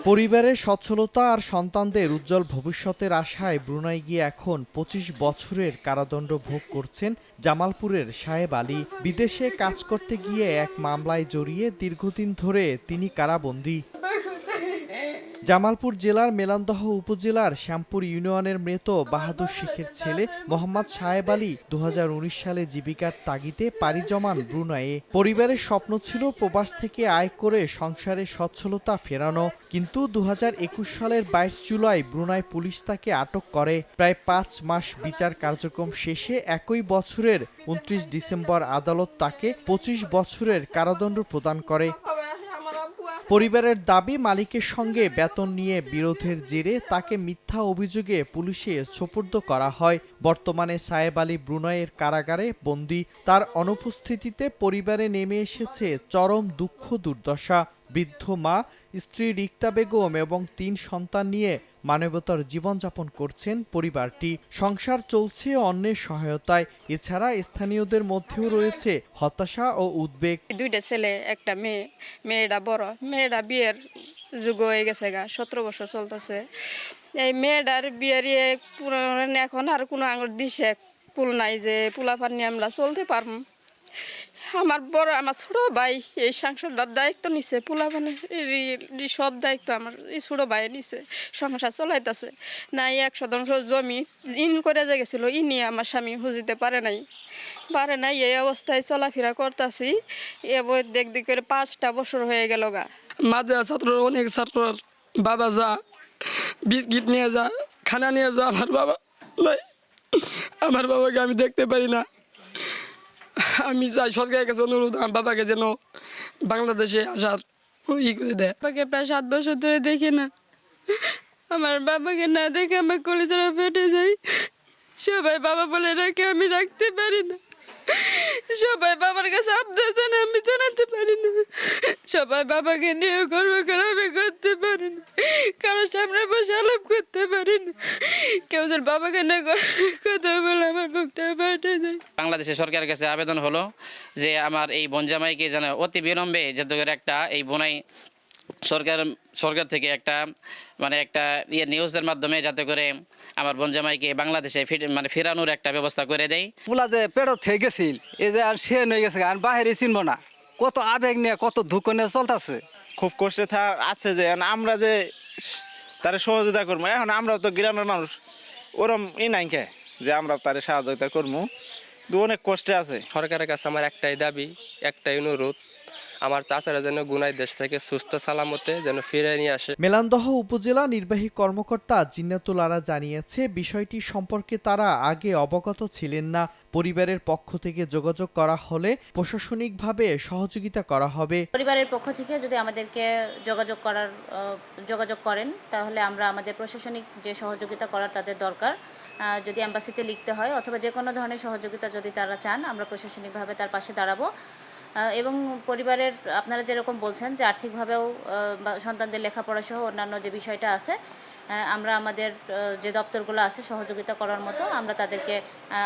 পরিবারের সচ্ছলতা আর সন্তানদের উজ্জ্বল ভবিষ্যতের আশায় ব্রুনাই গিয়ে এখন ২৫ বছরের কারাদণ্ড ভোগ করছেন জামালপুরের সাহেব আলী। বিদেশে কাজ করতে গিয়ে এক মামলায় জড়িয়ে দীর্ঘদিন ধরে তিনি কারাবন্দী। জামালপুর জেলার মেলান্দহ উপজেলার শ্যামপুর ইউনিয়নের মৃত বাহাদুর শেখের ছেলে মোহাম্মদ সাহেব আলী ২০১৯ সালে জীবিকার তাগিদে পাড়ি জমান ব্রুনাইয়ে। পরিবারের স্বপ্ন ছিল প্রবাস থেকে আয় করে সংসারে সচ্ছলতা ফেরানো, কিন্তু ২০২১ সালের ২২ জুলাই ব্রুনাই পুলিশ তাকে আটক করে। প্রায় ৫ মাস বিচার কার্যক্রম শেষে একই বছরের ২৯ ডিসেম্বর আদালত তাকে ২৫ বছরের কারাদণ্ড প্রদান করে। পরিবারের দাবি, মালিকের সঙ্গে বেতন নিয়ে বিরোধের জেরে তাকে মিথ্যা অভিযোগে পুলিশে সোপর্দ করা হয়। বর্তমানে সাহেব আলী ব্রুনাইয়ের কারাগারে বন্দী। তার অনুপস্থিতিতে পরিবারে নেমে এসেছে চরম দুঃখ দুর্দশা। বৃদ্ধ মা, স্ত্রী রিক্তা বেগম এবং ৩ সন্তান নিয়ে মানবতার জীবনযাপন করছেন পরিবারটি। সংসার চলছে অন্যের সহায়তায়। এছাড়া স্থানীয়দের মধ্যেও রয়েছে হতাশা ও উদ্বেগ। 2টা ছেলে, একটা মেয়ে। মেয়েটা বড়, মেয়েটা বিয়ের যুগ হয়ে গেছে, 17 বছর চলতেছে। এই মেয়েটার বিয়ের এখন আর কোনো আঙুর দিশে পুল নাই যে পোলাপান নিয়ে আমরা চলতে পারবো। আমার ছোট ভাই এই সংসারটার দায়িত্ব নিছে, পোলাপানের সব দায়িত্ব আমার এই ছোট ভাই নিছে, সংসার চলাইতেছে। নাই 1 শতাংশ জমি ইন করে যে গেছিল, ই নিয়ে আমার স্বামী বুঝিতে পারে নাই। এই অবস্থায় চলাফেরা করতেছি। এবার দেখ করে 5টা বছর হয়ে গেল। মাঝে ছাত্র, অনেক ছাত্রর বাবা যা বিস্কিট নিয়ে যা, খানা নিয়ে যা, আমার বাবা নাই। আমার বাবাকে আমি দেখতে পারি না। আমি চাই সরকারের কাছে অনুরোধ, আমার বাবাকে যেন বাংলাদেশে আসার ই করে দেয়। বাবাকে প্রায় 7 বছর ধরে দেখি না। আমার বাবাকে না দেখে আমার কলিজারা ফেটে যায়। সবাই বাবা বলে রাখে, আমি রাখতে পারি না। সবাই বাবার কাছে আবদার জানে, আমি জানাতে পারি না। সবাই বাবাকে নিয়ে গর্ব করে আমি করতে পারি না, কারোর সামনে বসে আলাপ করতে পারি না। কেউ যেন বাবাকে না কথা বলে আমার বুকটা ফাটে যায়। বাংলাদেশের সরকারের কাছে আবেদন হলো যে আমার এই বোনজামাইকে যেন অতি বিলম্বে যাতে করে একটা এই বোনাই সরকার থেকে একটা নিউজের মাধ্যমে যাতে করে আমার বোনজামাইকে বাংলাদেশে ফেরানোর একটা ব্যবস্থা করে দেয়। পোলা যে পেড়ো থেকে গেছিল, এই যে আর সে হয়ে গেছে, আর বাহিরে চিনবো না। কত আবেগ নিয়ে, কত দুঃখ নিয়ে চলতেছে। খুব কষ্টে আছে যে আমরা যে তার সহযোগিতা করবো। এখন আমরাও তো গ্রামের মানুষ, ওরম নাই কে যে আমরা তার সহযোগিতা করবো। অনেক কষ্টে আছে। সরকারের কাছে আমার একটাই দাবি, একটাই অনুরোধ, আমার চাচারা যেন গুনাই দেশ থেকে সুস্থ সালামতে যেন ফিরে নিয়ে আসে। মেলান্দহ উপজেলা নির্বাহী কর্মকর্তা জিন্নাতুল আরা জানিয়েছে, বিষয়টি সম্পর্কে তারা আগে অবগত ছিলেন না। পরিবারের পক্ষ থেকে যোগাযোগ করা হলে প্রশাসনিকভাবে সহযোগিতা করা হবে। পরিবারের পক্ষ থেকে যদি আমাদেরকে যোগাযোগ করেন, তাহলে আমরা আমাদের প্রশাসনিক যে সহযোগিতা করার তাদের দরকার, যদি অ্যাম্বাসিতে লিখতে হয় অথবা যে কোনো ধরনের সহযোগিতা যদি তারা চান, আমরা প্রশাসনিকভাবে তার পাশে দাঁড়াবো। এবং পরিবারের আপনারা যেরকম বলছেন যে আর্থিকভাবেও সন্তানদের লেখাপড়া সহ অন্যান্য যে বিষয়টা আছে, আমরা আমাদের যে দপ্তরগুলো আছে সহযোগিতা করার মতো, আমরা তাদেরকে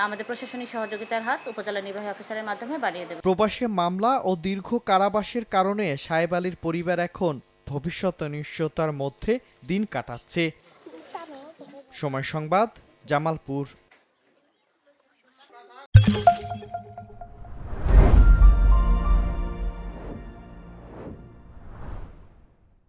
আমাদের প্রশাসনিক সহযোগিতার হাত উপজেলা নির্বাহী অফিসারের মাধ্যমে বাড়িয়ে দেব। প্রবাসে মামলা ও দীর্ঘ কারাবাসের কারণে সাহেব আলীর পরিবার এখন ভবিষ্যৎ অনিশ্চয়তার মধ্যে দিন কাটাচ্ছে। সময় সংবাদ, জামালপুর।